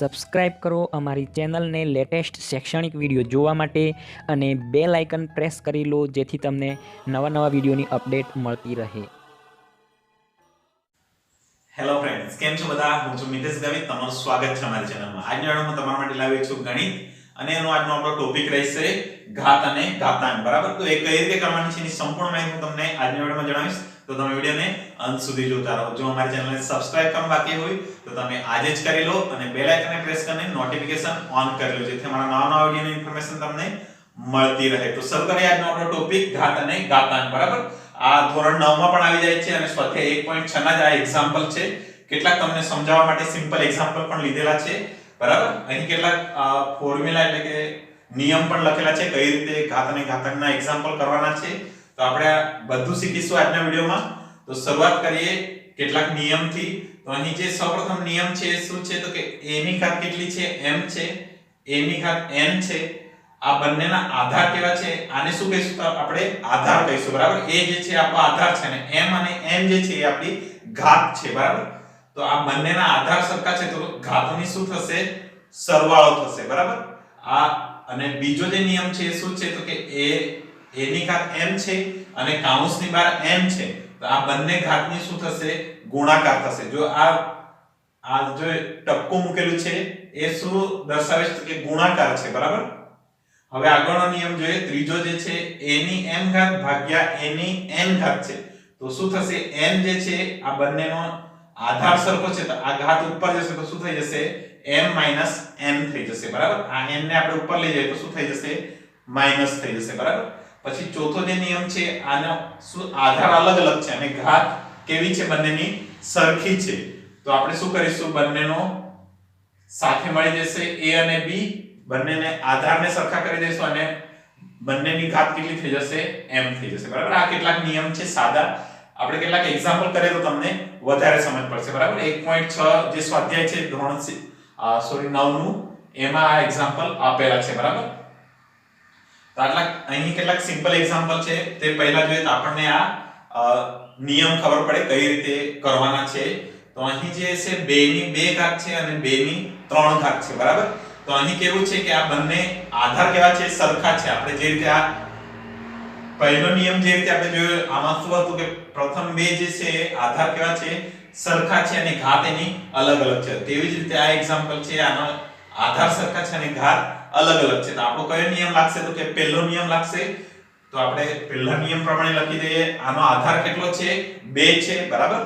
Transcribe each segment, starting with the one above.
Subscribe કરો અમારી ચેનલને લેટેસ્ટ શૈક્ષણિક વિડીયો જોવા માટે અને બેલ આઇકન પ્રેસ કરી લો જેથી તમને નવા વિડીયોની અપડેટ મળતી રહે. હેલો ફ્રેન્ડ્સ, કેમ છો બધા? હું છું મિતેશ ગાવિત. તમારું સ્વાગત છે અમારી ચેનલમાં. આજના વિડિયોમાં તમારા માટે લાવ્યો છું ગણિત અને એનો આજનો આપણો ટોપિક રહેશે ઘાત અને ઘાતાંક. બરાબર? તો એ કઈ રીતે કરવાની છે એની સંપૂર્ણ માહિતી હું તમને આજના વિડિયોમાં જણાવીશ. તો તમે વિડિયોને અંત સુધી જોતા રહો. જો અમારી ચેનલને સબસ્ક્રાઇબ કરવાનું બાકી હોય તો તમે આજે જ કરી લો અને બેલ આઇકનને પ્રેસ કરીને નોટિફિકેશન ઓન કરી લો જેથી અમારા નવા વિડિયોની ઇન્ફોર્મેશન તમને મળતી રહે. તો શરૂ કરીએ આજનો આપણો ટોપિક ઘાત અને ઘાતાંક. બરાબર? આ ધોરણ 9 માં પણ આવી જાય છે અને સ્વાધ્યાય 1.6 ના જ આ એક્ઝામ્પલ છે. કેટલાક તમને સમજાવવા માટે સિમ્પલ એક્ઝામ્પલ પણ લીધેલા છે. બરાબર? અહીં કેટલાક ફોર્મ્યુલા એટલે કે નિયમ પણ લખેલા છે કઈ રીતે ઘાત અને ઘાતાંકના એક્ઝામ્પલ કરવાના છે. તો આપણે આ બધું શીખીશું આજના વિડિયોમાં. તો શરૂઆત કરીએ કેટલાક નિયમથી. તો અહીં જે સૌપ્રથમ નિયમ છે એ શું છે? તો કે a ની ઘાત કેટલી છે? m છે. a ની ઘાત n છે. આ બંનેના આધાર કેવા છે? આને શું કહીશું? તો આપણે આધાર કહીશું. બરાબર? a જે છે આપણો આધાર છે અને m અને n જે છે એ આપણી ઘાત છે. બરાબર? તો આ બંનેના આધાર સરખા છે તો ઘાતોની શું થશે? સરવાળો થશે. બરાબર? આ અને બીજો જે નિયમ છે એ શું છે? તો કે a ની ઘાત m છે અને કૌંસની બહાર n છે. તો આ બંને ઘાતની શું થશે? ગુણાકાર થશે. જો આ જો ટપકું મૂકેલું છે એ શું દર્શાવે છે? તો કે ગુણાકાર છે. બરાબર? હવે આગળનો નિયમ જોઈએ. ત્રીજો જે છે a ની m ઘાત ભાગ્યા a ની n ઘાત છે. તો શું થશે? n જે છે આ બંનેનો આધાર સરખો છે તો આ ઘાત ઉપર જશે તો શું થઈ જશે? m n થઈ જશે. બરાબર? આ n ને આપણે ઉપર લઈ જઈએ તો શું થઈ જશે? માઈનસ થઈ જશે. બરાબર? પછી ચોથો જે નિયમ છે આનો શું આધાર અલગ અલગ છે અને ઘાત કેવી છે? બંનેની સરખી છે. તો આપણે શું કરીશું? બંનેનો સાથે મળી જશે a અને b, બંનેને આધારને સરખા કરી દઈશું અને બંનેની ઘાત કેટલી થઈ જશે? m થઈ જશે. બરાબર? આ કેટલાક નિયમ છે સાદા. આપણે કેટલાક એક્ઝામ્પલ કરીએ તો તમને વધારે સમજ પડશે. બરાબર? 1.6 જે સ્વાધ્યાય છે ધોરણ 9 નું એમાં આ એક્ઝામ્પલ આપેલા છે. બરાબર? તો આટલા અહીં કેટલાક સિમ્પલ એક્ઝામ્પલ છે તે પહેલા જોઈએ તો આપણને આ નિયમ ખબર પડે કઈ રીતે કરવાના છે. તો અહીં જે છે 2 ની 2 ઘાત છે અને 2 ની 3 ઘાત છે. બરાબર? તો અહીં કેવું છે કે આ બંને આધાર કેવા છે? સરખા છે. આપણે જે રીતે આ પહેલો નિયમ જે રીતે આપણે જોયો આમાં શું હતું કે પ્રથમ બે જે છે આધાર કેવા છે? સરખા છે અને ઘાત એની અલગ અલગ છે. તેવી જ રીતે આ એક્ઝામ્પલ છે આનો આધાર સરખા છે અને ઘાત અલગ અલગ છે. તો આપણો કયો નિયમ લાગશે? તો કે પહેલો નિયમ લાગશે. તો આપણે પહેલા નિયમ પ્રમાણે લખી દઈએ. આનો આધાર કેટલો છે? 2 છે. બરાબર?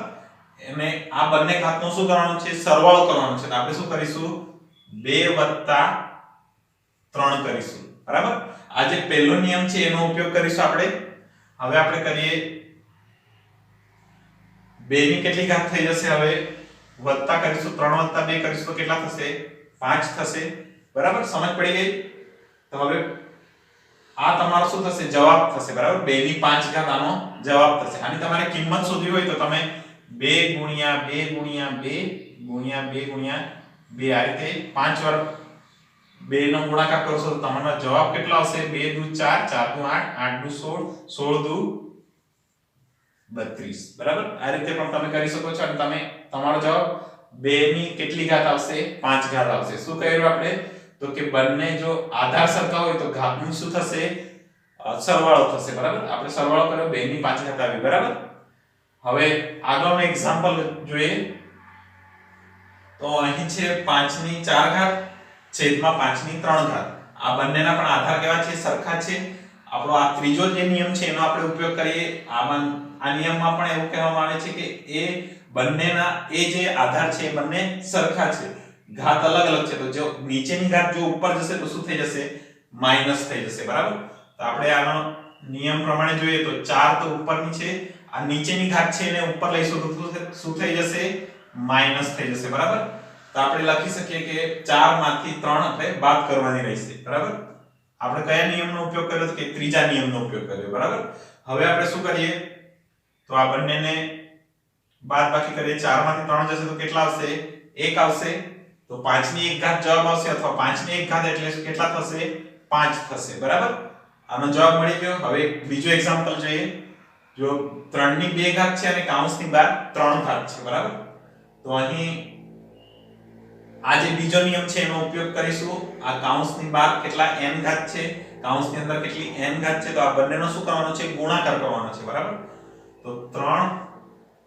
અને આ બંને ઘાતનો શું કરવાનું છે? સરવાળો કરવાનો છે. તો આપણે શું કરીશું? 2 + 3 કરીશું. બરાબર? આ જે પહેલો નિયમ છે એનો ઉપયોગ કરીશું આપણે. હવે આપણે કરીએ 2 ની કેટલી ઘાત થઈ જશે? હવે વત્તા કરીશું. 3 + 2 કરીશું તો કેટલા થશે? 5 થશે. બરાબર? સમજ પડી ગઈ? તો હવે આ તમારો શું થશે? જવાબ થશે. બરાબર? 2 ની 5 ઘાત આનો જવાબ થશે. આની તમારે કિંમત શોધવી હોય તો તમે 2 * 2 * 2 * 2 * 2 આ રીતે 5 વાર 2 નો ગુણાકાર કરશો તો તમારો જવાબ કેટલો આવશે? 2 દુ 4, 4 દુ 8, 8 દુ 16, 16 દુ 32. બરાબર? આ રીતે પણ તમે કરી શકો છો અને તમે તમારો જવાબ 2 ની કેટલી ઘાત આવશે? 5 ઘાત આવશે. શું કર્યું આપણે? તો કે બંને જો આધાર સરખા હોય તો ઘાતનું શું થશે? સરવાળો થશે. બરાબર? આપણે સરવાળો કર્યો 2 ની 5 ઘાત આવી. બરાબર? હવે આગળનો એક્ઝામ્પલ જોઈએ. તો અહીં છે 5 ની 4 ઘાત છેદમાં 5 ની 3 ઘાત. આ બંનેના પણ આધાર કેવા છે? સરખા છે. આપણો આ ત્રીજો જે નિયમ છે એનો આપણે ઉપયોગ કરીએ. આ નિયમમાં પણ એવું કહેવામાં આવે છે કે એ બંનેના એ જે આધાર છે એ બંને સરખા છે. ઘાત અલગ અલગ છે. તો જો નીચેની ઘાત જો ઉપર જશે તો શું થઈ જશે? માઈનસ થઈ જશે. બરાબર? તો આપણે આનો નિયમ પ્રમાણે જોઈએ તો 4 તો ઉપરની છે, આ નીચેની ઘાત છે એને ઉપર લઈશું તો શું થઈ જશે? માઈનસ થઈ જશે. બરાબર? તો આપણે લખી શકીએ કે 4 માંથી 3 આપણે બાદ કરવાની રહેશે. બરાબર? આપણે કયા નિયમનો ઉપયોગ કર્યો? તો કે ત્રીજા નિયમનો ઉપયોગ કર્યો. બરાબર? હવે આપણે શું કરીએ? તો આ બંનેને બાદબાકી કરીએ. 4 માંથી 3 જશે તો કેટલા આવશે? 1 આવશે. તો 5 ની 1 ઘાત જવાબ આવશે અથવા 5 ની 1 ઘાત એટલે કેટલા થશે? 5 થશે. બરાબર? આનો જવાબ મળી ગયો. હવે બીજો એક્ઝામ્પલ જોઈએ. જો 3 ની 2 ઘાત છે અને કૌંસની બહાર 3 ઘાત છે. બરાબર? તો અહીં આ જે બીજો નિયમ છે એનો ઉપયોગ કરીશું. આ કૌંસની બહાર કેટલા n ઘાત છે, કૌંસની અંદર કેટલી n ઘાત છે, તો આ બંનેનો શું કરવાનો છે, ગુણાકાર કરવાનો છે. બરાબર, તો 3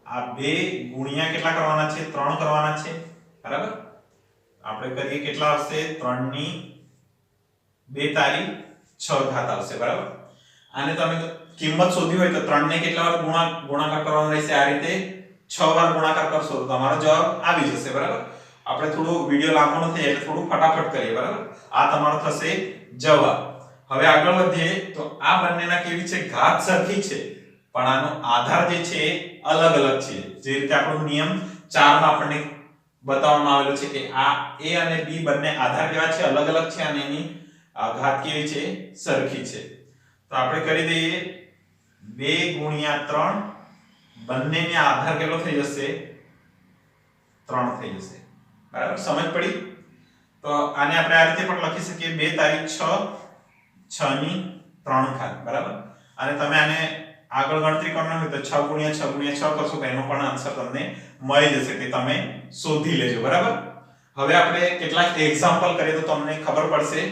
આ 2 ગુણ્યા કેટલા કરવાના છે, 3 કરવાના છે. બરાબર, આપણે કરીએ કેટલા આવશે, 3 ની 2 તારી 6 ઘાત આવશે. બરાબર, આને તમે કિંમત શોધવી હોય તો 3 ને કેટલા વાર ગુણાકાર કરવાનો રહેશે, આ રીતે 6 વાર ગુણાકાર કરશો તો તમારો જવાબ આવી જશે. બરાબર, આપણે થોડું વિડિયો લાંબો ન થાય એટલે થોડું ફટાફટ કરીએ. બરાબર, આ તમારો થશે જવાબ. હવે આગળ વધીએ તો આ બંનેના કેવી છે, ઘાત સરખી છે પણ આનો આધાર જે છે અલગ અલગ છે. જે રીતે આપણો નિયમ 4 માં આપણને બતાવવામાં આવેલું છે કે આ a અને b બંને આધાર કેવા છે, અલગ અલગ છે અને એની ઘાત કેવી છે, સરખી છે. તો આપણે કરી દઈએ 2 ગુણ્યા 3, બંનેને આધાર કેટલો થઈ જશે, 3 થઈ જશે. બરાબર, સમજ પડી? તો આને આપણે આ રીતે પણ લખી શકીએ 2 તારી 6, 6 ની 3 ઘાત. બરાબર, અને તમે આને આગળ ગણતરી કરવાની હોય તો 6 ગુણ્યા 6 ગુણ્યા 6 કરશો તો એનો પણ આન્સર તમને મળી જશે, કે તમે શોધી લેજો. બરાબર, હવે આપણે કેટલાક એક્ઝામ્પલ કરીએ તો તમને ખબર પડશે.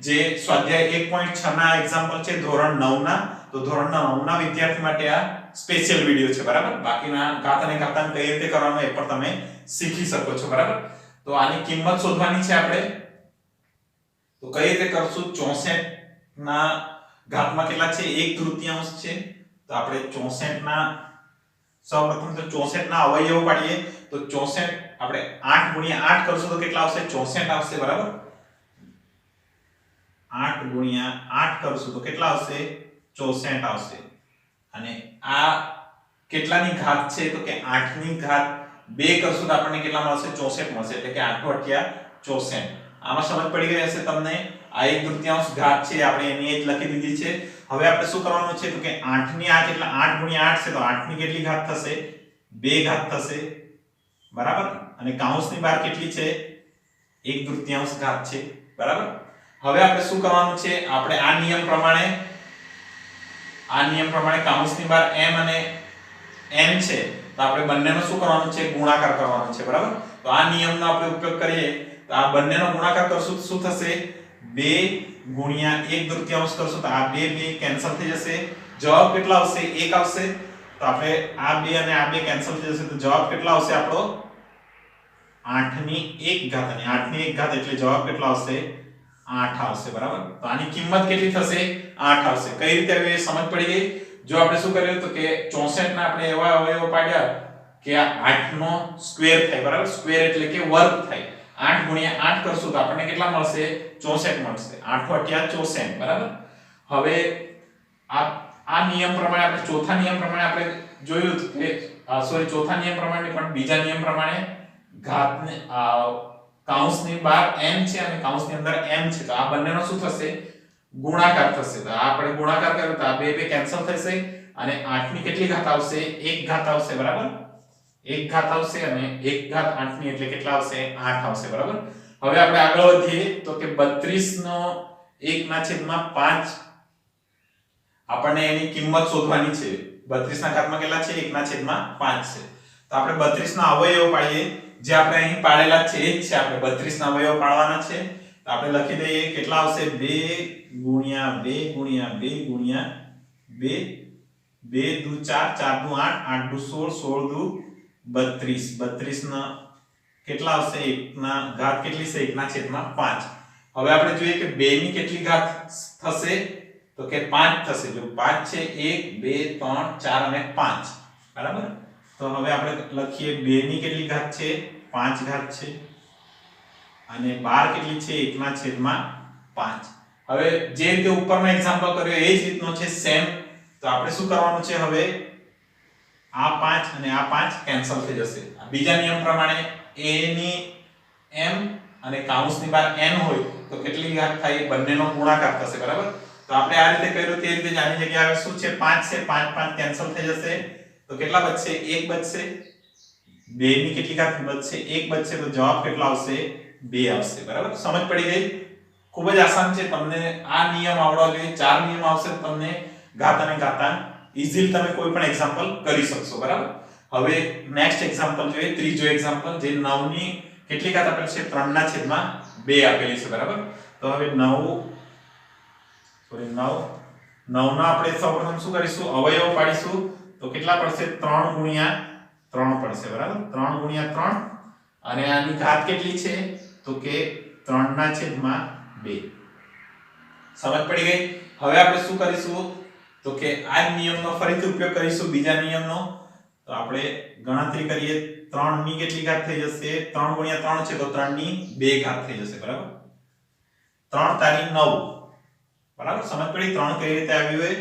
જે સ્વાધ્યાય 1.6 ના એક્ઝામ્પલ છે ધોરણ 9 ના, તો ધોરણ 9 ના વિદ્યાર્થી માટે આ સ્પેશિયલ વિડિયો છે. બરાબર, બાકીના ઘાત અને ઘાતાંક કઈ રીતે કરવાનો એ પણ તમે શીખી શકો છો. બરાબર, તો આની કિંમત શોધવાની છે આપણે. તો કઈ રીતે કરશું, 64 ના ઘાતમાં કેટલા છે, 1/3 છે. તો આપણે 64 ના સૌપ્રથમ તો 64 ના અવયવો પાડીએ તો 64 આપણે 8 ગુણ્યા 8 કરશું તો કેટલા આવશે, 64 આવશે. બરાબર, 8 ગુણ્યા 8 કરશું તો કેટલા આવશે, 64 આવશે. અને આ કેટલાની ઘાત છે, તો કે 8 ની ઘાત 2 કરશું તો આપણને કેટલા મળશે, 64 મળશે. એટલે કે 8 × 64. આમાં સમજ પડી ગઈ હશે તમને. આ 1/3 ઘાત છે, આપણે એની જ લખી દીધી છે. હવે આપણે શું કરવાનું છે, તો કે 8 ની આ કેટલા, 8 × 8 છે તો 8 ની કેટલી ઘાત થશે, 2 ઘાત થશે. બરાબર, અને કૌંસની બહાર કેટલી છે, 1/3 ઘાત છે. બરાબર, હવે આપણે શું કરવાનું છે, આપણે આ નિયમ પ્રમાણે કૌંસની બહાર m અને n છે તો આપણે બંનેનો શું કરવાનું છે, ગુણાકાર કરવાનો છે. બરાબર, તો આ નિયમનો આપણે ઉપયોગ કરીએ તો આ બંનેનો ગુણાકાર કરશું તો શું થશે, 2 ગુણ્યા 1/3 કરશું તો આ 2 કેન્સલ થઈ જશે. જવાબ કેટલા આવશે, 1 આવશે. તો આપણે આ 2 અને આ 2 કેન્સલ થઈ જશે તો જવાબ કેટલા આવશે આપણો, 8 ની 1 ઘાત. અને 8 ની 1 ઘાત એટલે જવાબ કેટલા આવશે, 8 આવશે. બરાબર, તો આની કિંમત કેટલી થશે, 8 આવશે. કઈ રીતે હવે સમજ પડી ગઈ? જો આપણે શું કર્યું તો કે 64 ના આપણે એવા અવયવો પાડ્યા કે આ 8 નો સ્ક્વેર થાય. બરાબર, સ્ક્વેર એટલે કે વર્ગ થાય. 8 ગુણ્યા 8 કરશું તો આપણને કેટલા મળશે, 64 મળશે. 8 × 64. બરાબર, હવે આ નિયમ પ્રમાણે આપણે ચોથા નિયમ પ્રમાણે આપણે જોયું કે ચોથા નિયમ પ્રમાણે પણ બીજા નિયમ પ્રમાણે ઘાતને કૌંસની બહાર n છે અને કૌંસની અંદર m છે તો આ બંનેનો શું થશે, ગુણાકાર થશે. તો આપણે ગુણાકાર કર્યો તો આ 2 કેન્સલ થશે અને 8 ની કેટલી ઘાત આવશે, 1 ઘાત આવશે. બરાબર, 1 ઘાત આવશે અને 1 ઘાત 8 ની એટલે કેટલા આવશે, 8 આવશે. બરાબર, હવે આપણે આગળ વધીએ તો કે 32 નો 1/5 આપણને એની કિંમત શોધવાની છે. 32 ના ઘાતમાં કેટલા છે, 1/5 છે. તો આપણે 32 ના અવયવો પાડીએ. જે આપણે અહીં પાડેલા છે એ જ છે, આપણે 32 ના અવયવો પાડવાના છે. તો આપણે લખી દઈએ કેટલા આવશે, 2 ગુણ્યા 2 ગુણ્યા 2 ગુણ્યા 2, 2 દુ 4, 4 દુ 8, 8 દુ 16, 16 દુ 32. 32 ના કેટલા આવશે, 1 ના ઘાત કેટલી છે, 1/5. હવે આપણે જોઈએ કે 2 ની કેટલી ઘાત થશે, તો કે 5 થશે. જો 5 છે, 1 2 3 4 અને 5. બરાબર, તો હવે આપણે લખીએ 2 ની કેટલી ઘાત છે, 5 ઘાત છે અને 12 કેટલી છે, 1/5. હવે જે રીતે ઉપરનો એક્ઝામ્પલ કર્યો એ જ રીતનો છે સેમ. તો આપણે શું કરવાનું છે, હવે આ 5 અને આ 5 કેન્સલ થઈ જશે. બીજા નિયમ પ્રમાણે a ની m અને કૌંસની બહાર n હોય તો કેટલી ઘાત થાય, બંનેનો ગુણાકાર થશે. બરાબર, તો આપણે આ રીતે કર્યું તે રીતે જ આની જગ્યાએ શું છે, 5 છે, 5 5 કેન્સલ થઈ જશે તો કેટલા બચશે, 1 બચશે. 2 ની કેટલી ઘાત બચશે, 1 બચશે. તો જવાબ કેટલા આવશે, 2 આવશે. બરાબર, સમજ પડી ગઈ? ખૂબ જ આસાન છે. તમને આ નિયમ આવડવા જોઈએ. 4 નિયમ આવશે તમને ઘાત અને ઘાતાંક ઈઝીલી તમે કોઈ પણ એક્ઝામ્પલ કરી શકશો. બરાબર, હવે નેક્સ્ટ એક્ઝામ્પલ જોઈએ, ત્રીજો એક્ઝામ્પલ જે 9 ની કેટલી ઘાત આપેલી છે 3/2 આપેલી છે બરાબર. તો હવે 9 ના આપણે સૌપ્રથમ શું કરીશું અવયવ પાડીશું તો કેટલા પડશે 3 ગુણ્યા 3 પડશે બરાબર. 3 ગુણ્યા 3 અને આની ઘાત કેટલી છે તો કે 3/2. સમજ પડી ગઈ. હવે આપણે શું કરીશું તો કે આ નિયમનો ફરીથી ઉપયોગ કરીશું બીજા નિયમનો. તો આપણે ગણતરી કરીએ 3 ની કેટલી ઘાત થઈ જશે 3 ગુણ્યા 3 છે તો 3 ની 2 ઘાત થઈ જશે બરાબર. 3 તારી 9 બરાબર. સમજ પડી 3 કઈ રીતે આવ્યું હોય.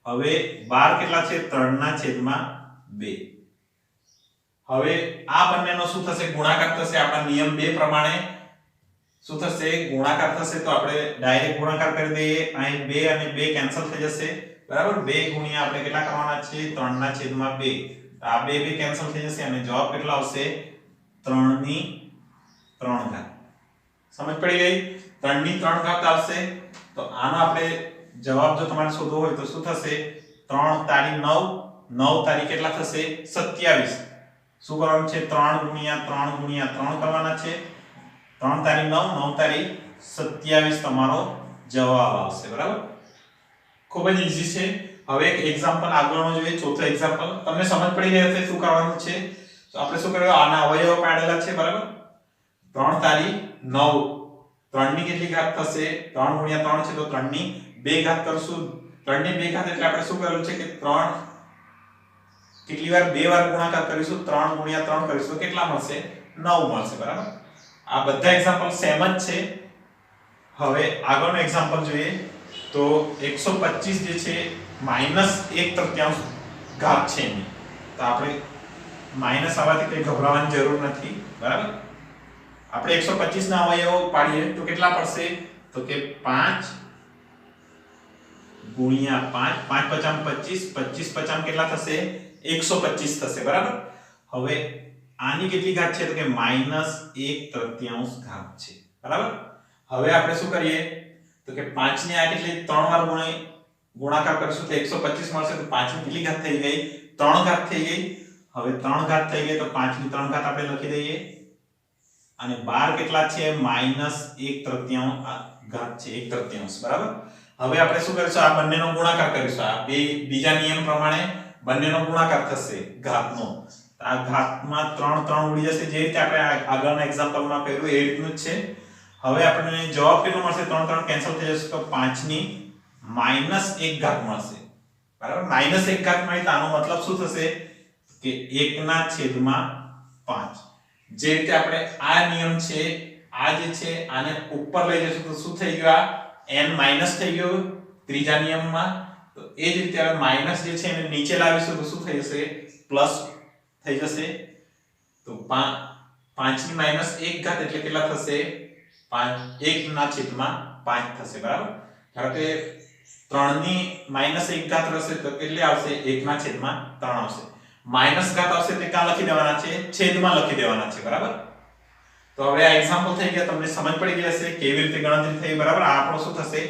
હવે 12 કેટલા છે 3/2. હવે આ બંનેનો શું થશે ગુણાકાર થશે આપણા નિયમ 2 પ્રમાણે. શું થશે ગુણાકાર થશે તો આપણે ડાયરેક્ટ ગુણાકાર કરી દઈએ. અહીં 2 અને 2 કેન્સલ થઈ જશે બરાબર. 2 ગુણ્યા આપણે કેટલા કરવાના છે 3/2. આ 2 કેન્સલ થઈ જશે અને જવાબ કેટલો આવશે 3/3 ઘાત. સમજ પડી ગઈ. 3/3 ઘાત આવશે. તો આનો આપણે જવાબ જો તમારે શોધવો હોય તો શું થશે 3 તારી 9 9 તારી કેટલા થશે 27. શું કરવાનું છે 3 ગુણ્યા 3 ગુણ્યા 3 કરવાના છે. 3 તારી 9 9 તારી 27 તમારો જવાબ આવશે બરાબર. ખૂબ જ ઈઝી છે. હવે એક એક્ઝામ્પલ આગળનો જોઈએ ચોથો એક્ઝામ્પલ. તમને સમજ પડી ગઈ હશે શું કરવાનું છે. તો આપણે શું કર્યું આના અવયવ પાડેલા છે બરાબર. 3 તારી 9 3 ની કેટલી ઘાત થશે 3 ગુણ્યા 3 છે તો 3 ની 2 ઘાત કરશું. 3 ની 2 ઘાત એટલે આપણે શું કરેલું છે કે 3 કેટલી વાર 2 વાર ગુણાકાર કરીશું 3 ગુણ્યા 3 કરીશું તો કેટલા મળશે 9 મળશે બરાબર. આ બધા એક્ઝામ્પલ સેમ જ છે. હવે આગળનો એક્ઝામ્પલ જોઈએ તો 125 જે છે -1/3 ઘાત છે એની. તો આપણે માઈનસ આવવાથી કઈ ગભરાવાની જરૂર નથી બરાબર. આપણે 125 ના અવયવો પાડીએ તો કેટલા પડશે તો કે 5 ગુણ્યા 5 5 25 25 50 કેટલા થશે 125 થશે બરાબર. હવે આની કેટલી ઘાત છે તો કે -1/3 ઘાત છે બરાબર. હવે આપણે શું કરીએ તો કે 5 ને આ કેટલી 3 વાર ગુણાકાર કરીશું તો 125 મળશે. તો 5 ની કેટલી ઘાત થઈ ગઈ 3 ઘાત થઈ ગઈ. હવે 3 ઘાત થઈ ગઈ તો 5 ની 3 ઘાત આપણે લખી દઈએ અને 12 કેટલા છે -1/3 ઘાત છે 1/3 બરાબર. હવે આપણે શું કરીશું આ બંનેનો ગુણાકાર કરીશું. આ બે બીજા નિયમ પ્રમાણે બંનેનો ગુણાકાર થશે ઘાતનો. આ ઘાતમાં 3 3 ઉડી જશે જે રીતે આપણે આગળના એક્ઝામ્પલમાં કર્યું એ રીતનું જ છે. હવે આપણને જવાબ કેટલો મળશે 3 3 કેન્સલ થઈ જશે તો 5 ની -1 ઘાત મળશે બરાબર. -1 ઘાત મળી તો આનો મતલબ શું થશે કે 1/5. જે રીતે આપણે આ નિયમ છે આ જે છે આને ઉપર લઈ જશું તો શું થઈ ગયું આ n માઈનસ થઈ ગયું ત્રીજા નિયમમાં. તો એ જ રીતે હવે માઈનસ જે છે એને નીચે લાવીશું તો શું થઈ જશે પ્લસ થઈ જશે. તો 5 ની -1 ઘાત એટલે કેટલા થશે 1/5 થશે બરાબર. ધારો કે 3 ની -1 ઘાત રહેશે તો કેટલી આવશે 1/3 આવશે. માઈનસ ઘાત આવશે તે ક્યાં લખી દેવાના છે છેદમાં લખી દેવાના છે બરાબર. તો હવે આ એક્ઝામ્પલ થઈ ગયા તમને સમજ પડી ગઈ હશે કેવી રીતે ગણતરી થઈ બરાબર. આ આપણો શું થશે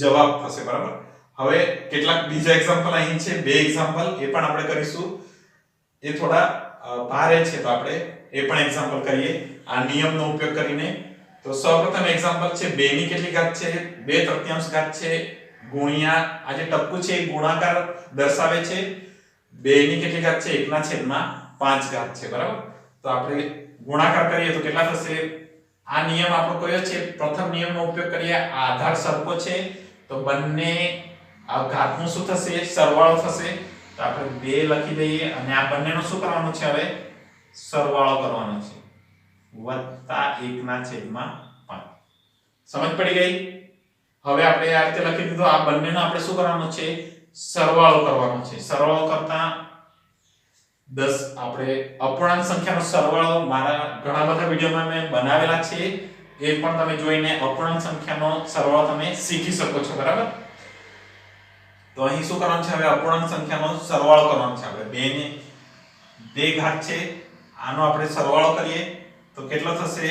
જવાબ થશે બરાબર. હવે કેટલાક બીજા એક્ઝામ્પલ અહીં છે બે એક્ઝામ્પલ એ પણ આપણે કરીશું. એ થોડા ભારે છે તો આપણે એ પણ એક્ઝામ્પલ કરીએ આ નિયમનો ઉપયોગ કરીને. તો સૌપ્રથમ એક્ઝામ્પલ છે 2 ની કેટલી ઘાત છે 2/3 ઘાત છે ગુણ્યા આ જે ટપકું છે એ ગુણાકાર દર્શાવે છે. 2 ની કેટલી ઘાત છે 1/5 ઘાત છે બરાબર. તો આપણે ગુણાકાર કરીએ તો કેટલા થશે. આ નિયમ આપણો કયો છે પ્રથમ નિયમનો ઉપયોગ કરીએ. આ આધાર સરખો છે તો બંને આ ઘાતનું શું થશે સરવાળો થશે. તો આપણે 2 લખી દઈએ અને આ બંનેનો શું કરવાનું છે હવે સરવાળો કરવાનો છે વત્તા 1/5. સમજ પડી ગઈ. હવે આપણે આ રીતે લખી દીધું. આ બંનેનો આપણે શું કરવાનું છે સરવાળો કરવાનો છે. સરવાળો કરતા 10 આપણે અપૂર્ણાંક સંખ્યાનો સરવાળો મારા ઘણા બધા વિડિયોમાં મેં બનાવેલા છે એ પણ તમે જોઈને અપૂર્ણાંક સંખ્યાનો સરવાળો તમે શીખી શકો છો બરાબર. તો અહીં શું કરવાનું છે હવે અપૂર્ણાંક સંખ્યાનો સરવાળો કરવાનો છે. આપણે 2 ને 2 ઘાત છે આનો આપણે સરવાળો કરીએ તો કેટલો થશે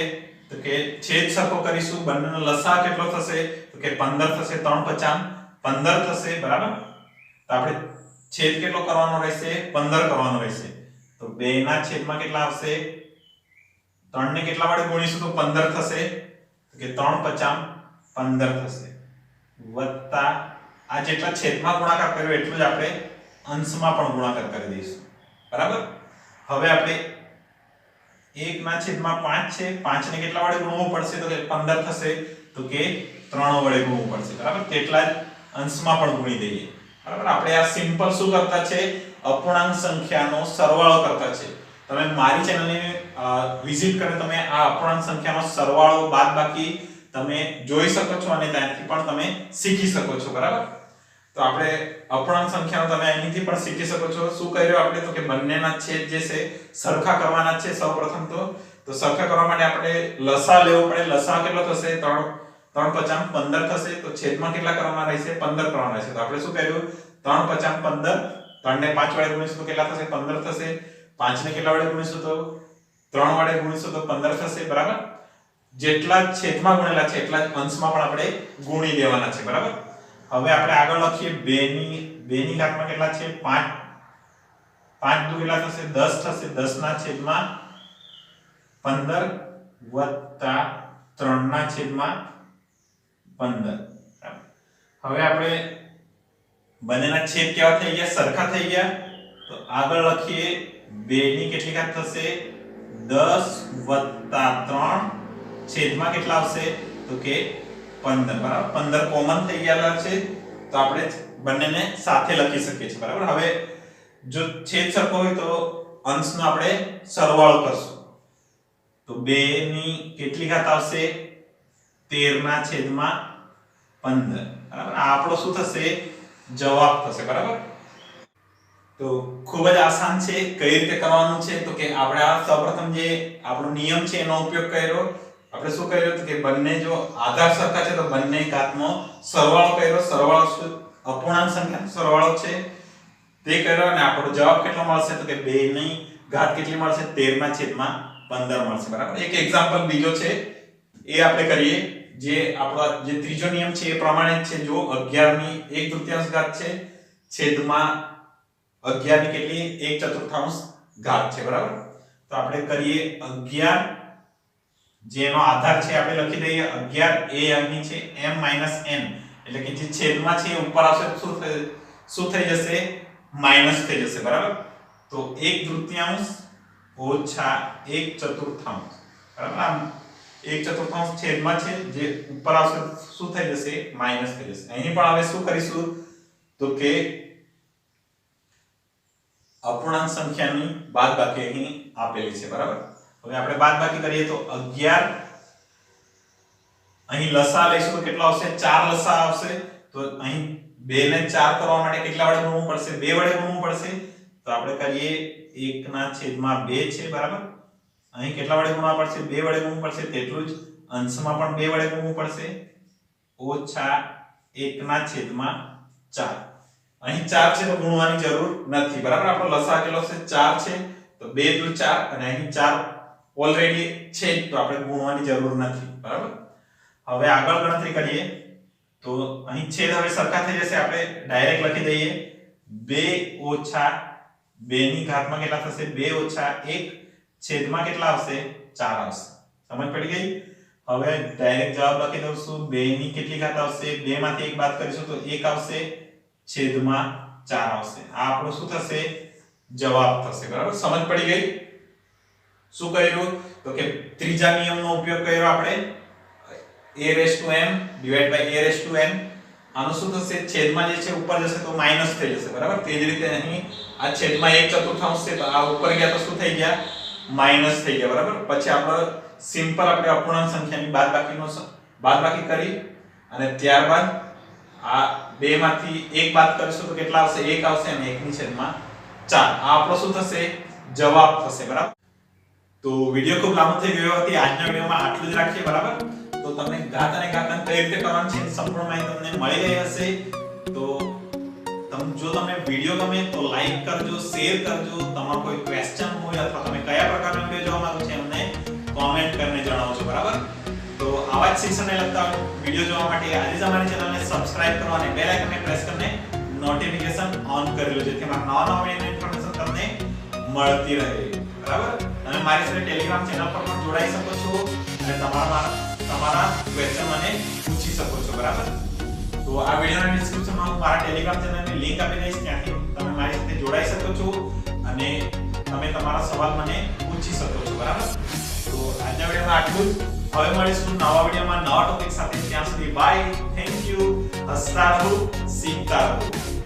તો કે છેદ સરખો કરીશું. બંનેનો લસા કેટલો થશે તો કે 15 થશે. 3 5 15 થશે બરાબર. તો આપણે છેદ કેટલો કરવાનો રહેશે 15 કરવાનો રહેશે. તો 2 ના છેદમાં કેટલા આવશે 3 ને કેટલા વડે ગુણીશું તો 15 થશે કે 3 50 15 થશે વત્તા આ જેટલા છેદમાં ગુણાકાર કર્યો એટલું જ આપણે અંશમાં પણ ગુણાકાર કરી દઈશું બરાબર હવે આપણે 1 ના છેદમાં 5 છે 5 ને કેટલા વડે ગુણવું પડશે તો કે 15 થશે તો કે 3 વડે ગુણવું પડશે બરાબર તેટલા જ અંશમાં પણ ગુણી દઈએ બરાબર આપણે આ સિમ્પલ શું કરતા છે અપૂર્ણાંક સંખ્યાનો સરવાળો કરતા છે તમે મારી ચેનલને વિઝિટ કરીને તમે આ અપૂર્ણાંક સંખ્યાનો સરવાળો બાદબાકી તમે જોઈ શકો છો અને ત્યાંથી પણ તમે શીખી શકો છો બરાબર તો આપણે અપૂર્ણાંક સંખ્યાનો તમે અહીંથી પણ શીખી શકો છો શું કર્યું આપણે તો કે બંનેના છેદ જે છે સરખા કરવાના છે સૌપ્રથમ તો સરખા કરવા માટે આપણે લસા લેવો પડે લસા કેટલો થશે 3 50 15 થશે તો છેદમાં કેટલા કરવાના રહેશે 15 કરવાના રહેશે તો આપણે શું કર્યું 3 50 15 3 ને 5 વડે ગુણીશું તો કેટલા થશે 15 થશે 5 ને કેટલા વડે ગુણીશું તો 3 વડે ગુણીશું તો 15 થશે બરાબર જેટલા છેદમાં ગુણેલા છે એટલા જ અંશમાં પણ આપણે ગુણી દેવાના છે બરાબર હવે આપણે આગળ લખીએ 2 ની ઘાતમાં કેટલા છે 5 5 દુ કેટલા થશે 10 થશે 10 ના છેદમાં 15 વત્તા 3 ના છેદમાં 15 હવે આપણે બંનેના છેદ કેવા થઈ ગયા સરખા થઈ ગયા તો આગળ લખીએ 2 ની કેટલી ઘાત થશે 10 વત્તા 3 છેદમાં કેટલા આવશે તો કે 15 બરાબર 15 કોમન થઈ ગયેલા છે તો આપણે બંનેને સાથે લખી શકીએ છીએ બરાબર હવે જો છેદ સરખો હોય તો અંશનો આપણે સરવાળો કરશું તો 2 ની કેટલી ઘાત આવશે 13 ના છેદમાં 15 બરાબર આ આપણો શું થશે જવાબ થશે બરાબર તો ખૂબ જ આસાન છે કઈ રીતે કરવાનું છે તો કે આપણે આ સૌપ્રથમ જે આપણો નિયમ છે એનો ઉપયોગ કર્યો આપણે શું કર્યું કે બંને જો આધાર સરખા છે તો બંને ઘાતનો સરવાળો કર્યો સરવાળો શું અપૂર્ણાંક સંખ્યાનો સરવાળો છે તે કર્યો અને આપણો જવાબ કેટલો મળશે તો કે 2 ની ઘાત કેટલી મળશે 13 ના છેદમાં 15 મળશે બરાબર એક એક્ઝામ્પલ બીજો છે એ આપણે કરીએ જે આપણો જે ત્રીજો નિયમ છે એ પ્રમાણે છે જો 11 ની 1/3 ઘાત છે છેદમાં 11 ની કેટલી 1/4 ઘાત છે બરાબર તો આપણે કરીએ 11 જેનો આધાર છે આપણે લખી દઈએ 11 એ અહીં છે m - n એટલે કે જે છેદમાં છે ઉપર આવશે શું થઈ જશે માઈનસ થઈ જશે બરાબર તો 1/3 ઓછા 1/4 બરાબર આમ 1/4 છેદમાં છે જે ઉપર આવશે શું થઈ જશે માઈનસ થઈ જશે અહીં પણ હવે શું કરીશું તો કે અપૂર્ણાંક સંખ્યાની બાદબાકી અહીં આપેલી છે બરાબર હવે આપણે બાદબાકી કરીએ તો 11 અહીં લસા લઈશું તો કેટલો આવશે 4 લસા આવશે તો અહીં 2 ને 4 કરવા માટે કેટલા વડે ગુણવું પડશે 2 વડે ગુણવું પડશે તો આપણે કરીએ 1 ના છેદમાં 2 છે બરાબર અહીં કેટલા વડે ગુણવા પડશે 2 વડે ગુણવું પડશે તેટલું જ અંશમાં પણ 2 વડે ગુણવું પડશે ઓછા 1 ના છેદમાં 4 અહીં 4 છે તો ગુણવાની જરૂર નથી બરાબર આપણો લસા કેટલો છે 4 છે તો 2 દુ 4 અને અહીં 4 ઓલરેડી છે તો આપણે ગુણવાની જરૂર નથી બરાબર હવે આગળ ગણતરી કરીએ તો અહીં છેદ હવે સરખા થઈ જશે આપણે ડાયરેક્ટ લખી દઈએ 2 ઓછા 2 ની ઘાતમાં કેટલા થશે 2 ઓછા 1 છેદમાં કેટલા આવશે 4 આવશે સમજ પડી ગઈ હવે ડાયરેક્ટ જવાબ લખી દઉં 2 ની કેટલી ઘાત આવશે 2 માંથી 1 બાદ કરીશું તો 1 આવશે છેદમાં 4 આવશે આ આપણો શું થશે જવાબ થશે બરાબર સમજ પડી ગઈ શું કર્યું તો કે ત્રીજા નિયમનો ઉપયોગ કર્યો આપણે a/m/a/n આનું શું થશે છેદમાં જે છે ઉપર જશે તો માઈનસ થઈ જશે બરાબર તે જ રીતે અહીં આ છેદમાં 1/4 છે તો આ ઉપર ગયા તો શું થઈ ગયા માઈનસ થઈ ગયા બરાબર પછી આપણે સિમ્પલ આપણે અપૂર્ણાંક સંખ્યાની બાદબાકી કરી અને ત્યારબાદ આ બે માંથી 1 બાદ કરીશું તો કેટલા આવશે 1 આવશે અને 1 ની છેદમાં 4 આ આપણો શું થશે જવાબ થશે બરાબર તો વિડિયો ખૂબ લાંબો થઈ ગયો હતો આજના વિડિયોમાં આટલું જ રાખીએ બરાબર તો તમને ઘાત અને ઘાતાંક કઈ રીતે કરવાનું છે સંપૂર્ણ માહિતી તમને મળી ગઈ હશે તો જો તમને વિડિયો ગમે તો લાઈક કરજો શેર કરજો તમારો કોઈ ક્વેશ્ચન હોય અથવા તમે કયા પ્રકારનો વિડિયો જોવા માંગો છો એમને કોમેન્ટ કરીને જણાવજો બરાબર તો આવા જ શિક્ષણને લગતા વિડિયો જોવા માટે આજે જ અમારી ચેનલને સબસ્ક્રાઇબ કરો અને બેલ આઇકનને પ્રેસ કરીને નોટિફિકેશન ઓન કરી લો જેથી અમારા નવા વિડિયોની ઇન્ફોર્મેશન તમને મળતી રહે બરાબર અને તમે મારી સાથે ટેલિગ્રામ ચેનલ પર પણ જોડાઈ શકો છો અને તમારા ક્વેશ્ચન મને પૂછી શકો છો, બરાબર? તો આ વિડિયોના ડિસ્ક્રિપ્શનમાં હું મારા ટેલિગ્રામ ચેનલની લિંક આપી દઈશ, ત્યાંથી તમે મારી સાથે જોડાઈ શકો છો અને તમે તમારા સવાલ મને પૂછી શકો છો, બરાબર? તો આજના વિડિયોમાં આટલું જ. હવે મળીશું નવા વિડિયોમાં નવા ટોપિક સાથે. ત્યાં સુધી બાય, થેન્ક યુ, હસતા રહો, શીખતા રહો.